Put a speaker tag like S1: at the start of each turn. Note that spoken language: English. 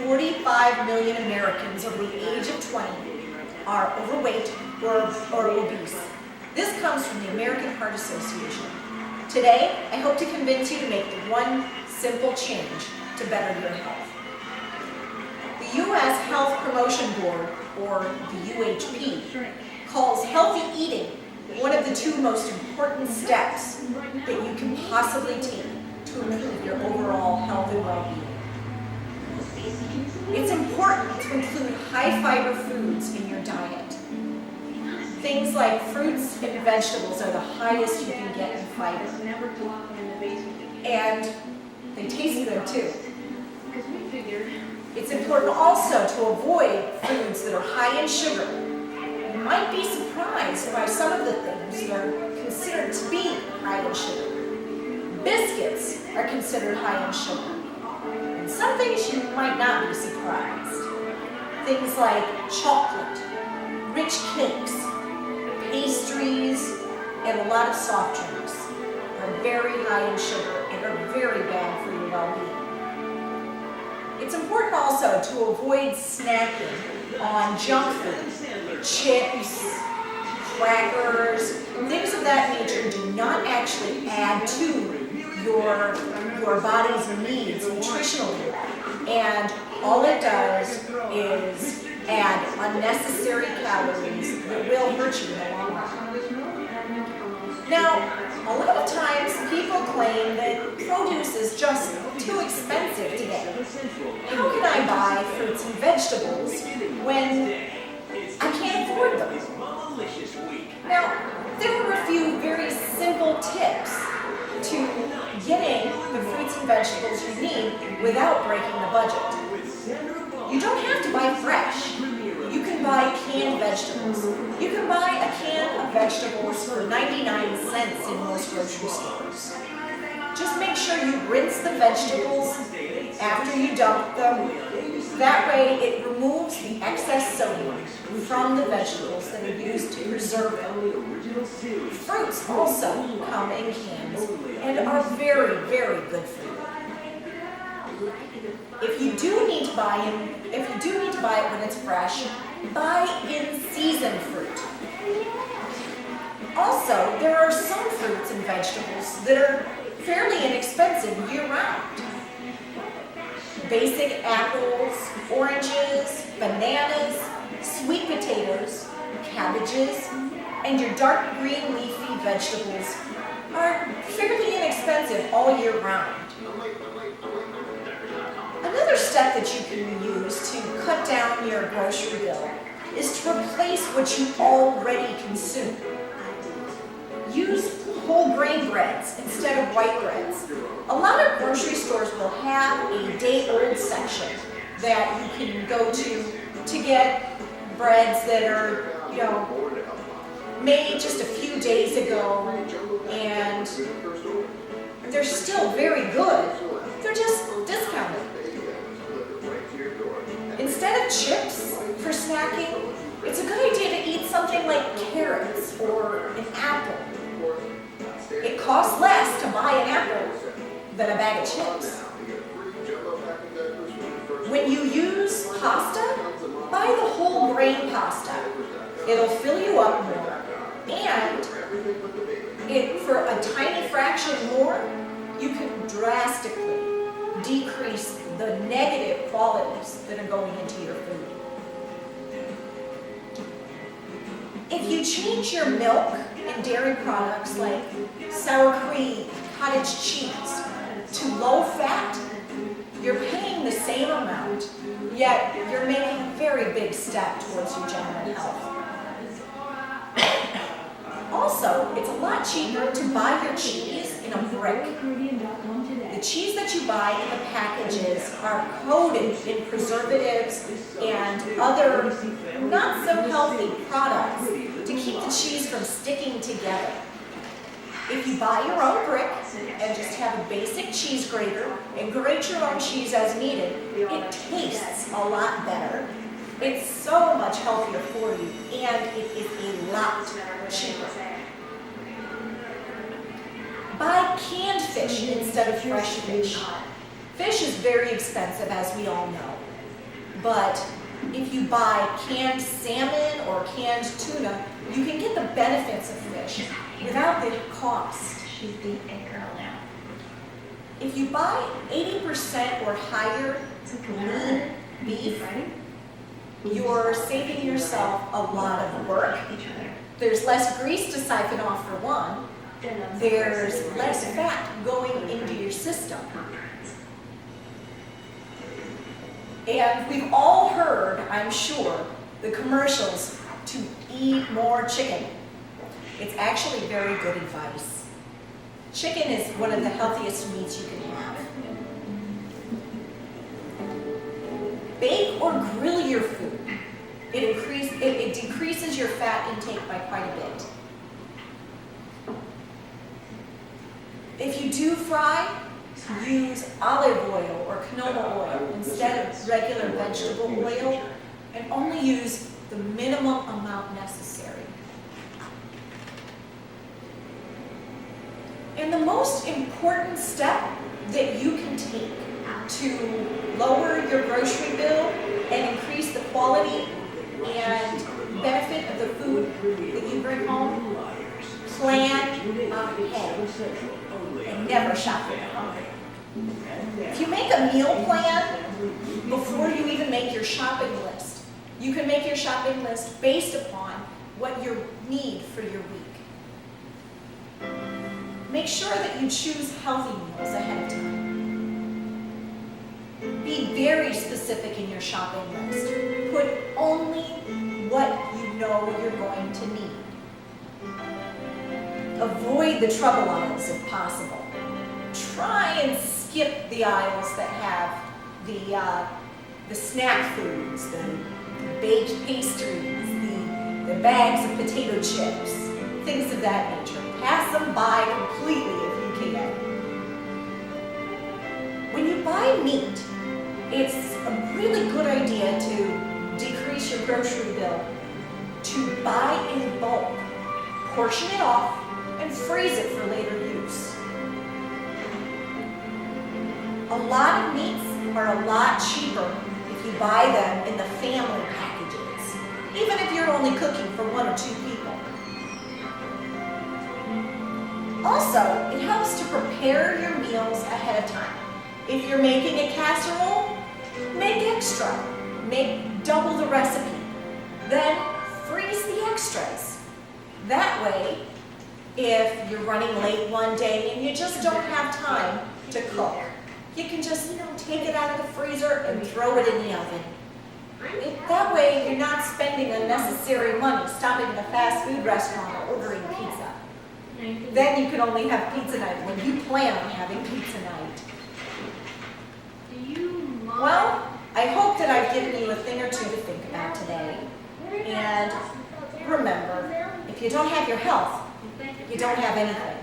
S1: 45 million Americans over the age of 20 are overweight or obese. This comes from the American Heart Association. Today, I hope to convince you to make one simple change to better your health. The U.S. Health Promotion Board, or the UHP, calls healthy eating one of the two most important steps that you can possibly take to improve your overall health and well-being. It's important to include high-fiber foods in your diet. Things like fruits and vegetables are the highest you can get in fiber. And they taste good too. It's important also to avoid foods that are high in sugar. You might be surprised by some of the things that are considered to be high in sugar. Biscuits are considered high in sugar. And some things you might not be surprised. Things like chocolate, rich cakes, pastries, and a lot of soft drinks are very high in sugar and are very bad for your well-being. It's important also to avoid snacking on junk food, chips, crackers, things of that nature do not actually add to your body's needs nutritionally, and all it does is add unnecessary calories that will hurt you in the long run. Now, a lot of times people claim that produce is just too expensive today. How can I buy fruits and vegetables when I can't afford them? Now, there are a few very simple tips to getting the fruits and vegetables you need without breaking the budget. You don't have to buy fresh. You can buy canned vegetables. You can buy a can of vegetables for 99 cents in most grocery stores. Just make sure you rinse the vegetables after you dump them. That way it removes the excess sodium from the vegetables that are used to preserve them. Fruits also come in cans and are very, very good for you. If you do need to buy it when it's fresh, buy in-season fruit. Also, there are some fruits and vegetables that are fairly inexpensive year-round. Basic apples, oranges, bananas, sweet potatoes, cabbages, and your dark green leafy vegetables are fairly inexpensive all year round. Another step that you can use to cut down your grocery bill is to replace what you already consume. Use whole grain breads instead of white breads. A lot of grocery stores will have a day-old section that you can go to get breads that are, made just a few days ago, and they're still very good. They're just discounted. Instead of chips for snacking, it's a good idea to eat something like carrots or an apple. It costs less to buy an apple than a bag of chips. When you use pasta, buy the whole grain pasta. It'll fill you up more, and for a tiny fraction more, you can drastically decrease the negative qualities that are going into your food. If you change your milk and dairy products like sour cream, cottage cheese, to low fat, you're paying the same amount, yet you're making a very big step towards your general health. Also, it's a lot cheaper to buy your cheese in a brick. The cheese that you buy in the packages are coated in preservatives and other not so healthy products to keep the cheese from sticking together. If you buy your own brick and just have a basic cheese grater and grate your own cheese as needed, it tastes a lot better. It's so much healthier for you, and it is a lot cheaper. Buy canned fish instead of fresh fish. Fish is very expensive, as we all know. But if you buy canned salmon or canned tuna, you can get the benefits of fish without the cost.
S2: She's the big girl now.
S1: If you buy 80% or higher lean beef, you're saving yourself a lot of work. There's less grease to siphon off for one. There's less fat going into your system. And we've all heard, I'm sure, the commercials to eat more chicken. It's actually very good advice. Chicken is one of the healthiest meats you can have. Bake or grill your food. It decreases your fat intake by quite a bit. If you do fry, use olive oil or canola oil instead of regular vegetable oil, and only use the minimum amount necessary. And the most important step that you can take to lower your grocery bill and increase the quality and benefit of the food that you bring home, plan ahead and never shop when you're hungry. If you make a meal plan before you even make your shopping list, you can make your shopping list based upon what you need for your week. Make sure that you choose healthy meals ahead of time. Be very specific in your shopping list. Put only what you know you're going to need. Avoid the trouble aisles if possible. Try and skip the aisles that have the snack foods, the baked pastries, the bags of potato chips, things of that nature. Pass them by completely if you can. When you buy meat, it's a really good idea to decrease your grocery bill, to buy in bulk, portion it off, and freeze it for later use. A lot of meats are a lot cheaper if you buy them in the family packages, even if you're only cooking for 1 or 2 people. Also, it helps to prepare your meals ahead of time. If you're making a casserole, make extra. Make double the recipe. Then freeze the extras. That way, if you're running late one day and you just don't have time to cook, you can just take it out of the freezer and throw it in the oven. That way, you're not spending unnecessary money stopping at a fast food restaurant or ordering pizza. Then you can only have pizza night when you plan on having pizza night. Well, I hope that I've given you a thing or two to think about today. And remember, if you don't have your health, you don't have anything.